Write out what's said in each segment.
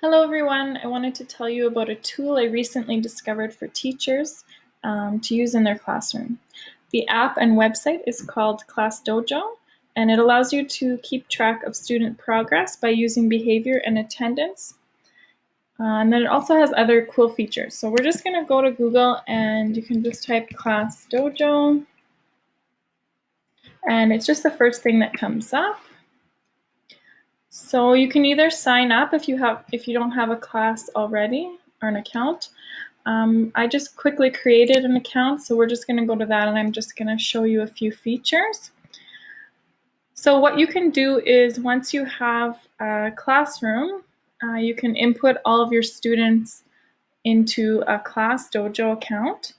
Hello everyone, I wanted to tell you about a tool I recently discovered for teachers to use in their classroom. The app and website is called ClassDojo, and it allows you to keep track of student progress by using behavior and attendance. And then it also has other cool features. So we're just going to go to Google and you can just type ClassDojo, and it's just the first thing that comes up. So you can either sign up if you don't have a class already or an account. I just quickly created an account, so we're just going to go to that and I'm just going to show you a few features. So what you can do is once you have a classroom, you can input all of your students into a ClassDojo account.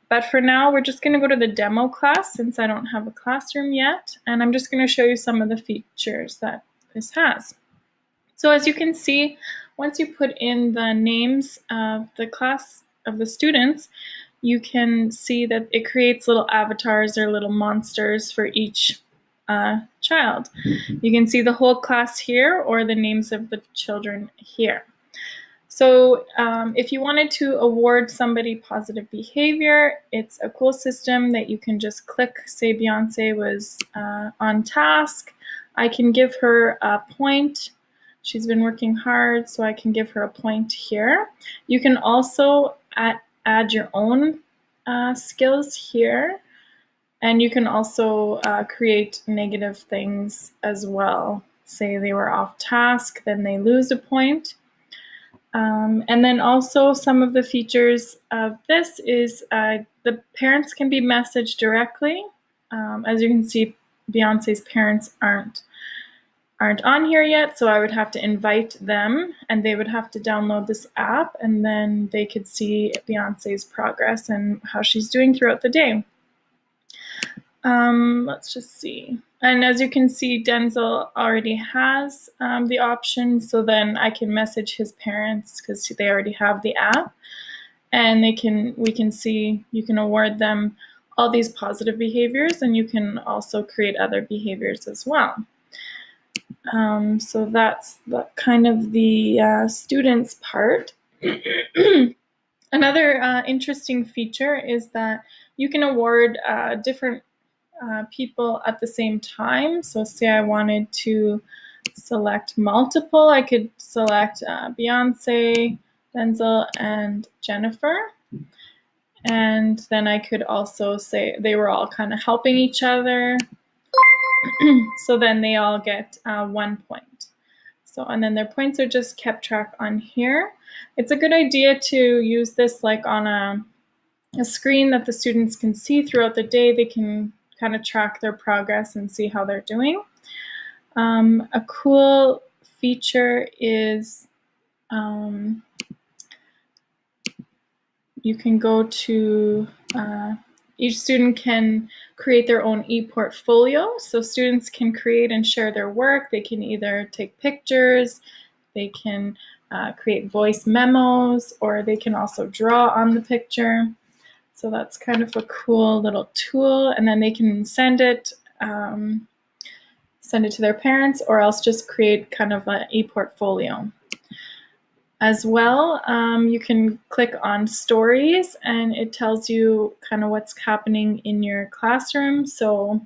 But for now, we're just going to go to the demo class since I don't have a classroom yet, and I'm just going to show you some of the features that this has. So as you can see, once you put in the names of the class of the students, you can see that it creates little avatars or little monsters for each child. You can see the whole class here or the names of the children here. So if you wanted to award somebody positive behavior, it's a cool system that you can just click. Say Beyonce was on task. I can give her a point. She's been working hard, so I can give her a point here. You can also add your own skills here, and you can also create negative things as well. Say they were off task, then they lose a point. And then also some of the features of this is the parents can be messaged directly. As you can see, Beyonce's parents aren't on here yet, so I would have to invite them and they would have to download this app, and then they could see Beyonce's progress and how she's doing throughout the day. Let's just see. And as you can see, Denzel already has the option, so then I can message his parents because they already have the app, and we can see, you can award them all these positive behaviors, and you can also create other behaviors as well. So that's kind of the students part. Another interesting feature is that you can award different people at the same time. So say I wanted to select multiple, I could select Beyonce, Denzel, and Jennifer. And then I could also say they were all kind of helping each other. So then they all get 1 point. So, and then their points are just kept track on here. It's a good idea to use this like on a screen that the students can see throughout the day. They can kind of track their progress and see how they're doing. A cool feature is you can go to, each student can create their own e-portfolio. So students can create and share their work. They can either take pictures, they can create voice memos, or they can also draw on the picture. So that's kind of a cool little tool, and then they can send it to their parents, or else just create kind of an e-portfolio. As well, you can click on stories and it tells you kind of what's happening in your classroom. So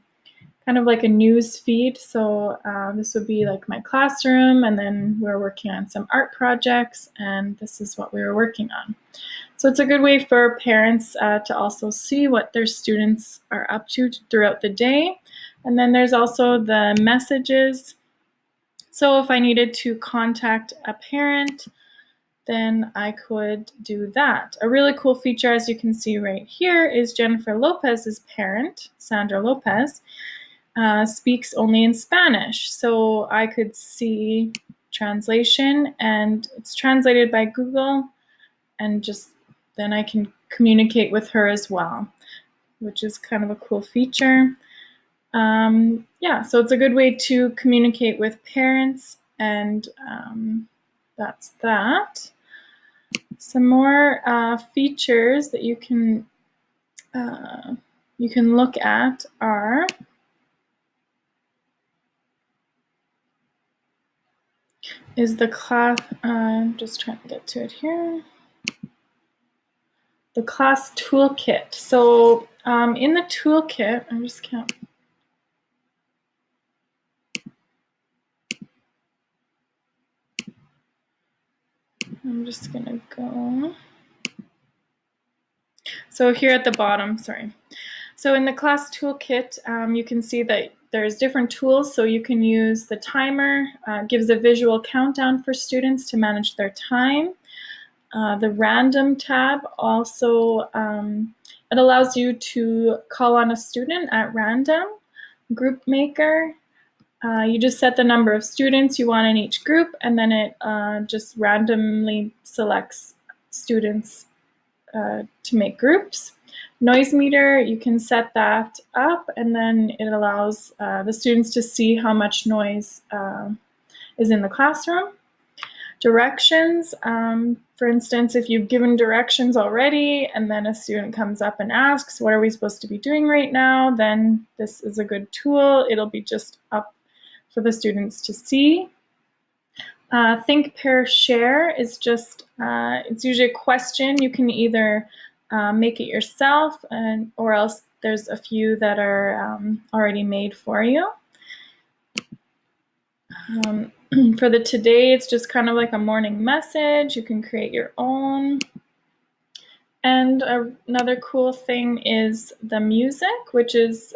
kind of like a news feed. So this would be like my classroom, and then we're working on some art projects, and this is what we were working on. So it's a good way for parents to also see what their students are up to throughout the day. And then there's also the messages. So if I needed to contact a parent, then I could do that. A really cool feature, as you can see right here, is Jennifer Lopez's parent, Sandra Lopez, speaks only in Spanish. So I could see translation, and it's translated by Google, and just then I can communicate with her as well, which is kind of a cool feature. Yeah, so it's a good way to communicate with parents, and that's that. Some more features that you can look at are is the class, I'm just trying to get to it here. The class toolkit. So in the toolkit, I just can't. I'm just gonna go. So here at the bottom, sorry. So in the class toolkit, you can see that there's different tools. So you can use the timer, gives a visual countdown for students to manage their time. The random tab also, it allows you to call on a student at random. Group maker, you just set the number of students you want in each group, and then it just randomly selects students to make groups. Noise meter, you can set that up, and then it allows the students to see how much noise is in the classroom. Directions, for instance, if you've given directions already and then a student comes up and asks, what are we supposed to be doing right now? Then this is a good tool. It'll be just up for the students to see. Think, pair, share is just, it's usually a question. You can either make it yourself or else there's a few that are already made for you. For the today, it's just kind of like a morning message. You can create your own. And another cool thing is the music, which is,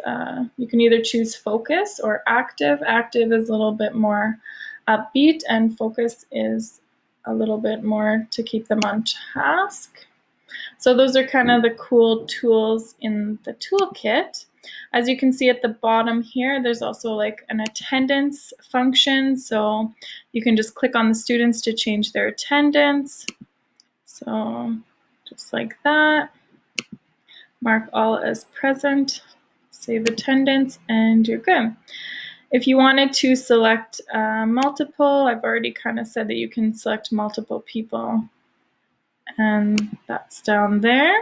you can either choose focus or active. Active is a little bit more upbeat, and focus is a little bit more to keep them on task. So those are kind of the cool tools in the toolkit. As you can see at the bottom here, there's also like an attendance function. So you can just click on the students to change their attendance. So just like that. Mark all as present, save attendance, and you're good. If you wanted to select multiple, I've already kind of said that you can select multiple people, and that's down there.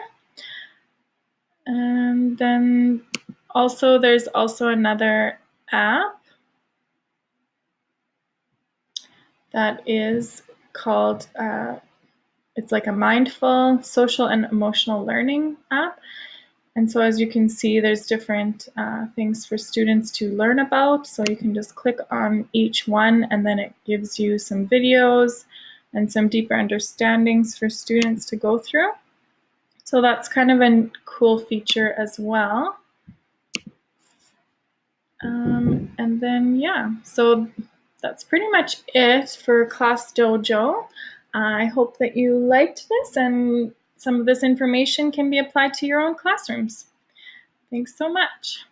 And then also there's also another app that is called, it's like a mindful social and emotional learning app. And so as you can see, there's different things for students to learn about. So you can just click on each one, and then it gives you some videos and some deeper understandings for students to go through. So that's kind of a cool feature as well. And then, yeah, so that's pretty much it for Class Dojo. I hope that you liked this and some of this information can be applied to your own classrooms. Thanks so much.